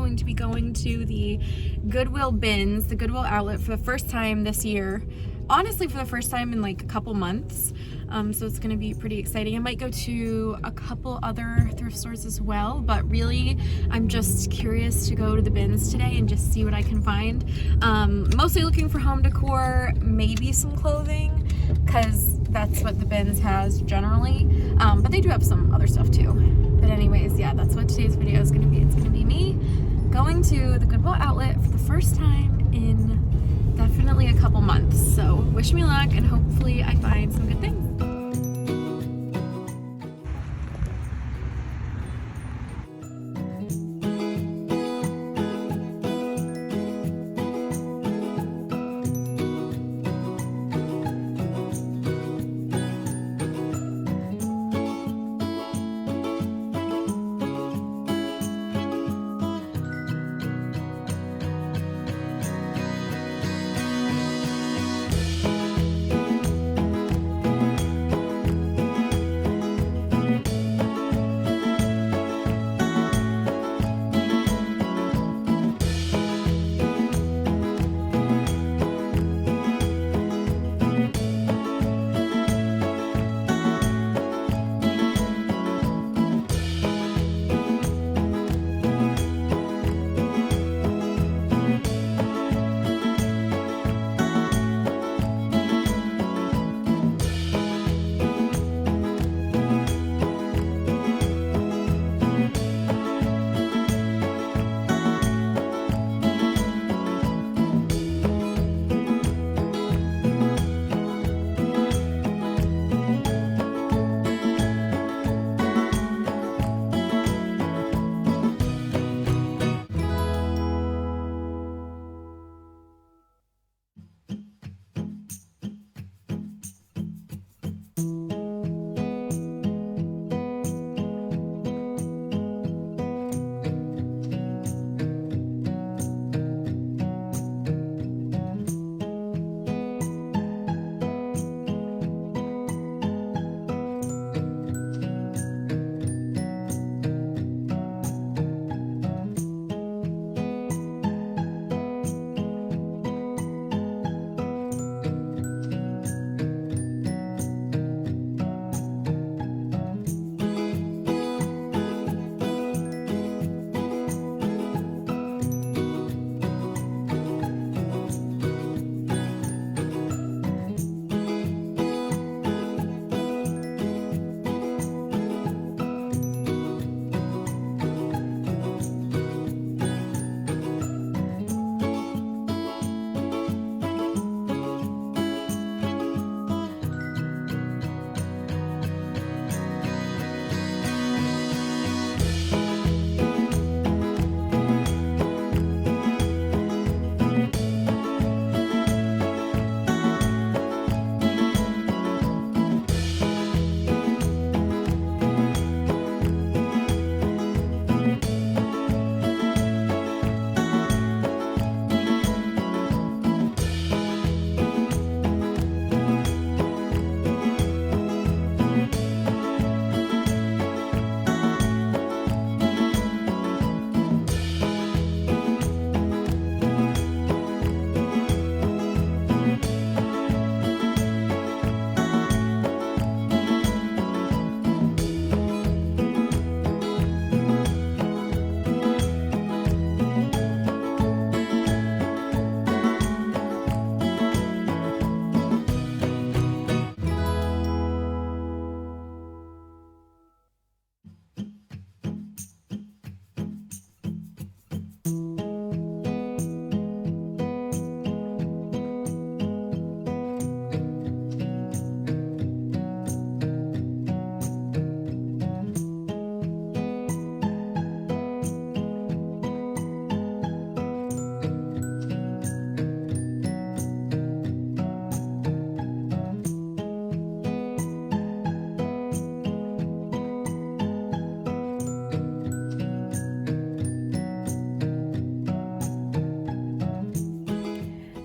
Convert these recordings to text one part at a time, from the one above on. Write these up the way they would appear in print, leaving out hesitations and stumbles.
going to be going to the Goodwill bins, the Goodwill outlet, for the first time this year. Honestly, for the first time in like a couple months. So it's going to be pretty exciting. I might go to a couple other thrift stores as well, but really I'm just curious to go to the bins today and just see what I can find. Mostly looking for home decor, maybe some clothing, because that's what the bins has generally. But they do have some other stuff too. But anyways, yeah, that's what today's video is going to be. It's going to be me going to the Goodwill outlet for the first time in definitely a couple months. So wish me luck, and hopefully I find some good things.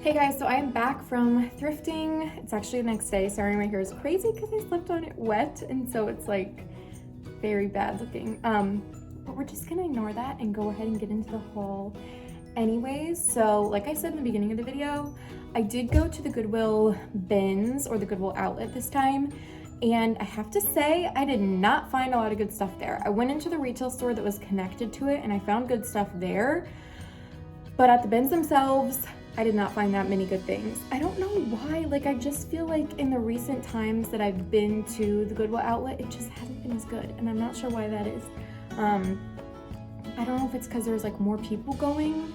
Hey guys, so I am back from thrifting. It's actually the next day. Sorry, my hair is crazy because I slept on it wet, and so it's like very bad looking. but we're just gonna ignore that and go ahead and get into the haul anyways. So like I said in the beginning of the video, I did go to the Goodwill bins, or the Goodwill outlet this time, and I have to say I did not find a lot of good stuff there. I went into the retail store that was connected to it and I found good stuff there, but at the bins themselves I did not find that many good things. I don't know why, like I just feel like in the recent times that I've been to the Goodwill outlet, it just hasn't been as good, and I'm not sure why that is. I don't know if it's because there's like more people going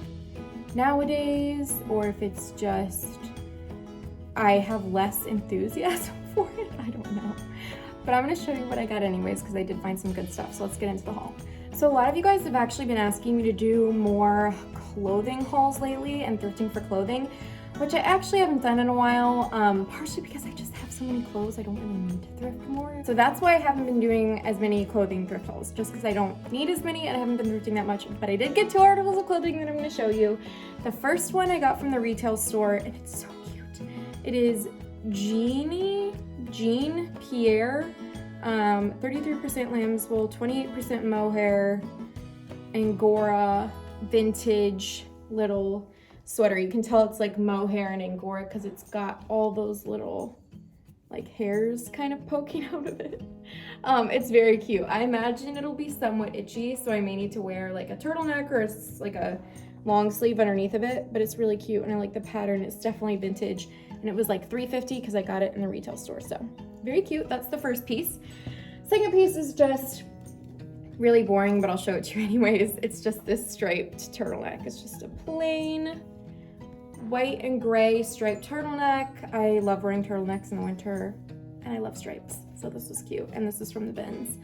nowadays, or if it's just I have less enthusiasm for it. I don't know. But I'm gonna show you what I got anyways, because I did find some good stuff. So let's get into the haul. So a lot of you guys have actually been asking me to do more clothing hauls lately and thrifting for clothing, which I actually haven't done in a while, partially because I just have so many clothes I don't really need to thrift more. So that's why I haven't been doing as many clothing thrift hauls, just because I don't need as many and I haven't been thrifting that much. But I did get 2 articles of clothing that I'm going to show you. The first one I got from the retail store, and it's so cute. It is Jean Pierre, 33% lamb's wool, 28% mohair, Angora vintage little sweater. You can tell it's like mohair and Angora because it's got all those little like hairs kind of poking out of it. It's very cute. I imagine it'll be somewhat itchy, so I may need to wear like a turtleneck or like a long sleeve underneath of it, but it's really cute and I like the pattern. It's definitely vintage, and it was like $3.50 because I got it in the retail store. So very cute. That's the first piece. Second piece is just really boring, but I'll show it to you anyways. It's just this striped turtleneck. It's just a plain white and gray striped turtleneck. I love wearing turtlenecks in the winter and I love stripes. So this was cute, and this is from the bins.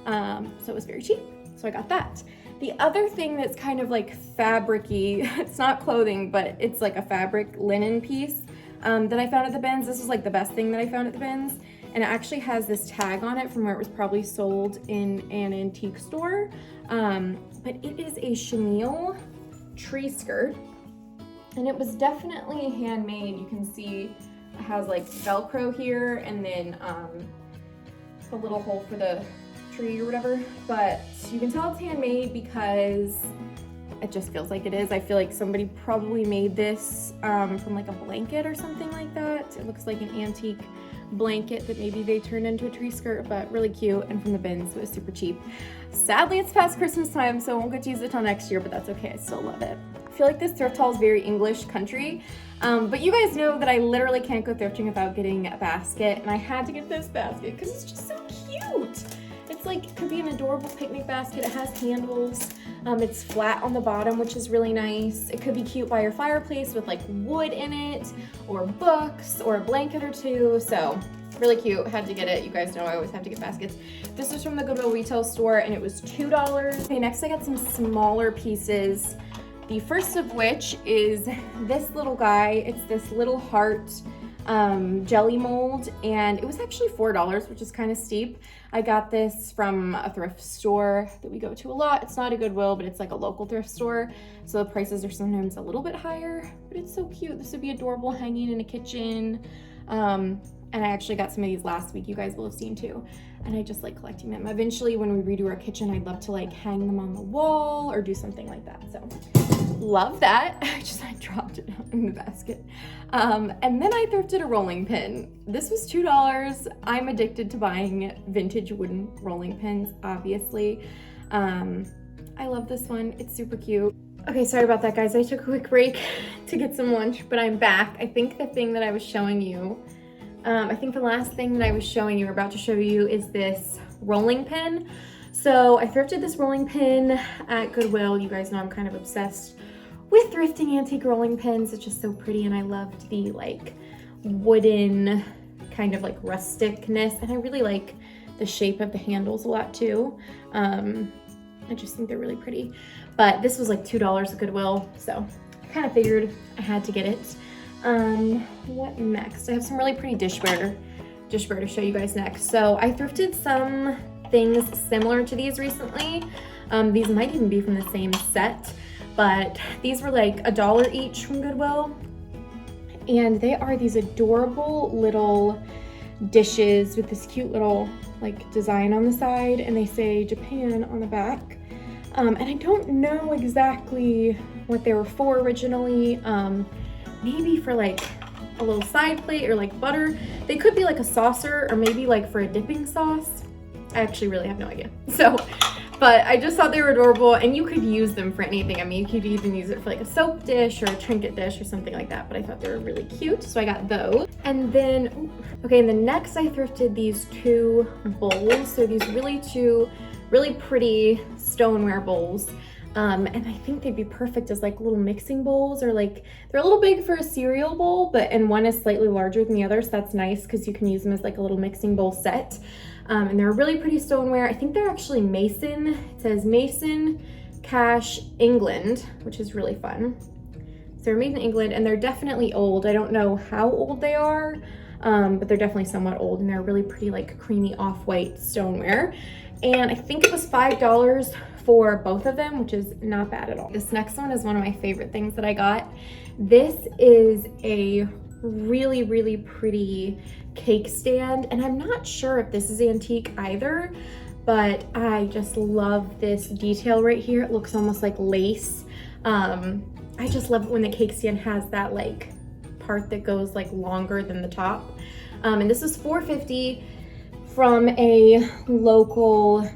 So it was very cheap. So I got that. The other thing that's kind of like fabric-y, it's not clothing, but it's like a fabric linen piece that I found at the bins. This is like the best thing that I found at the bins. And it actually has this tag on it from where it was probably sold in an antique store. But it is a chenille tree skirt. And it was definitely handmade. You can see it has like Velcro here, and then a little hole for the tree or whatever. But you can tell it's handmade because it just feels like it is. I feel like somebody probably made this from like a blanket or something like that. It looks like an antique blanket that maybe they turned into a tree skirt, but really cute, and from the bins. So it was super cheap. Sadly, it's past Christmas time, so I won't get to use it till next year, but that's okay. I still love it. I feel like this thrift haul is very English country, but you guys know that I literally can't go thrifting without getting a basket, and I had to get this basket because it's just so cute. It's like, it could be an adorable picnic basket. It has handles. It's flat on the bottom, which is really nice. It could be cute by your fireplace with like wood in it, or books, or a blanket or two. So really cute. Had to get it. You guys know I always have to get baskets. This was from the Goodwill retail store, and it was $2. Okay, next I got some smaller pieces. The first of which is this little guy. It's this little heart jelly mold, and it was actually $4, which is kind of steep. I got this from a thrift store that we go to a lot. It's not a Goodwill, but it's like a local thrift store, so the prices are sometimes a little bit higher, but it's so cute. This would be adorable hanging in a kitchen. And I actually got some of these last week. You guys will have seen too. And I just like collecting them. Eventually, when we redo our kitchen, I'd love to like hang them on the wall or do something like that. So love that. I dropped it in the basket. And then I thrifted a rolling pin. This was $2. I'm addicted to buying vintage wooden rolling pins, obviously. I love this one. It's super cute. Okay, sorry about that, guys. I took a quick break to get some lunch, but I'm back. I think the thing that I was showing you, I think the last thing that I was showing you, or about to show you, is this rolling pin. So I thrifted this rolling pin at Goodwill. You guys know I'm kind of obsessed with thrifting antique rolling pins. It's just so pretty, and I loved the like wooden kind of like rusticness, and I really like the shape of the handles a lot too. I just think they're really pretty. But this was like $2 at Goodwill, so I kind of figured I had to get it. What next? I have some really pretty dishware to show you guys next. So I thrifted some things similar to these recently. These might even be from the same set, but these were like $1 each from Goodwill. And they are these adorable little dishes with this cute little like design on the side, and they say Japan on the back. And I don't know exactly what they were for originally. Maybe for like a little side plate or like butter. They could be like a saucer or maybe like for a dipping sauce. I actually really have no idea. So, but I just thought they were adorable, and you could use them for anything. I mean, you could even use it for like a soap dish or a trinket dish or something like that, but I thought they were really cute, so I got those. And then, okay, and then next I thrifted these two bowls. So these two really pretty stoneware bowls. And I think they'd be perfect as like little mixing bowls, or like, they're a little big for a cereal bowl, and one is slightly larger than the other, so that's nice because you can use them as like a little mixing bowl set. And they're really pretty stoneware. I think they're actually Mason. It says Mason Cash England, which is really fun. So they're made in England, and they're definitely old. I don't know how old they are, but they're definitely somewhat old, and they're really pretty like creamy off-white stoneware. And I think it was $5 for both of them, which is not bad at all. This next one is one of my favorite things that I got. This is a really, really pretty cake stand, and I'm not sure if this is antique either, but I just love this detail right here. It looks almost like lace. I just love it when the cake stand has that like part that goes like longer than the top. And this is $4.50 from a local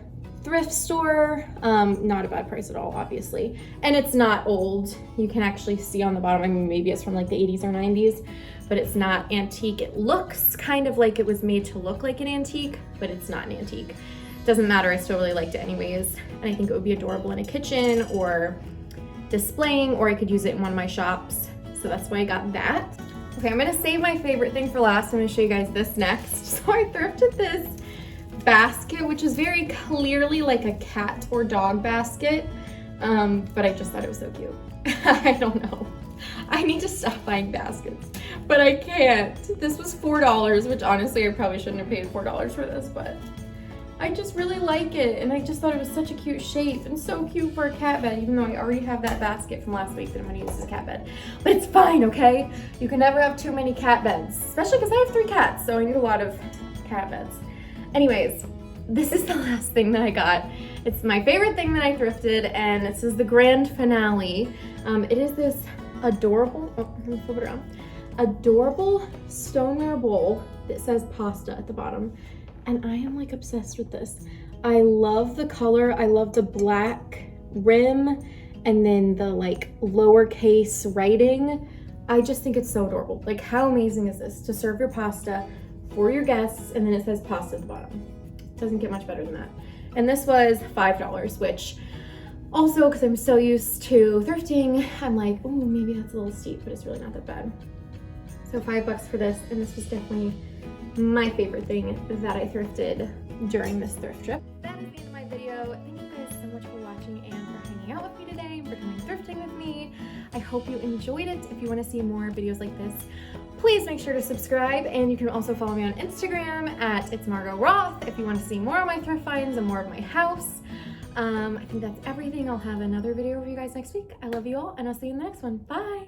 thrift store. Not a bad price at all, obviously. And it's not old. You can actually see on the bottom, I mean, maybe it's from like the 80s or 90s, but it's not antique. It looks kind of like it was made to look like an antique, but it's not an antique. Doesn't matter, I still really liked it anyways. And I think it would be adorable in a kitchen or displaying, or I could use it in one of my shops. So that's why I got that. Okay, I'm gonna save my favorite thing for last. I'm gonna show you guys this next. So I thrifted this basket, which is very clearly like a cat or dog basket, but I just thought it was so cute. I don't know. I need to stop buying baskets, but I can't. This was $4, which honestly I probably shouldn't have paid $4 for this, but I just really like it, and I just thought it was such a cute shape and so cute for a cat bed, even though I already have that basket from last week that I'm gonna use as a cat bed. But it's fine, okay? You can never have too many cat beds, especially because I have 3 cats, so I need a lot of cat beds. Anyways, this is the last thing that I got. It's my favorite thing that I thrifted, and this is the grand finale. It is this adorable, let me flip it around, adorable stoneware bowl that says pasta at the bottom. And I am like obsessed with this. I love the color. I love the black rim and then the like lowercase writing. I just think it's so adorable. Like, how amazing is this to serve your pasta for your guests, and then it says pasta at the bottom. Doesn't get much better than that. And this was $5, which also, because I'm so used to thrifting, I'm like, oh, maybe that's a little steep, but it's really not that bad. So $5 for this, and this was definitely my favorite thing that I thrifted during this thrift trip. That is the end of my video. Thank you guys so much for watching and for hanging out with me today and for coming thrifting with me. I hope you enjoyed it. If you want to see more videos like this, please make sure to subscribe, and you can also follow me on Instagram at It's Margot Roth if you want to see more of my thrift finds and more of my house. I think that's everything. I'll have another video for you guys next week. I love you all, and I'll see you in the next one. Bye!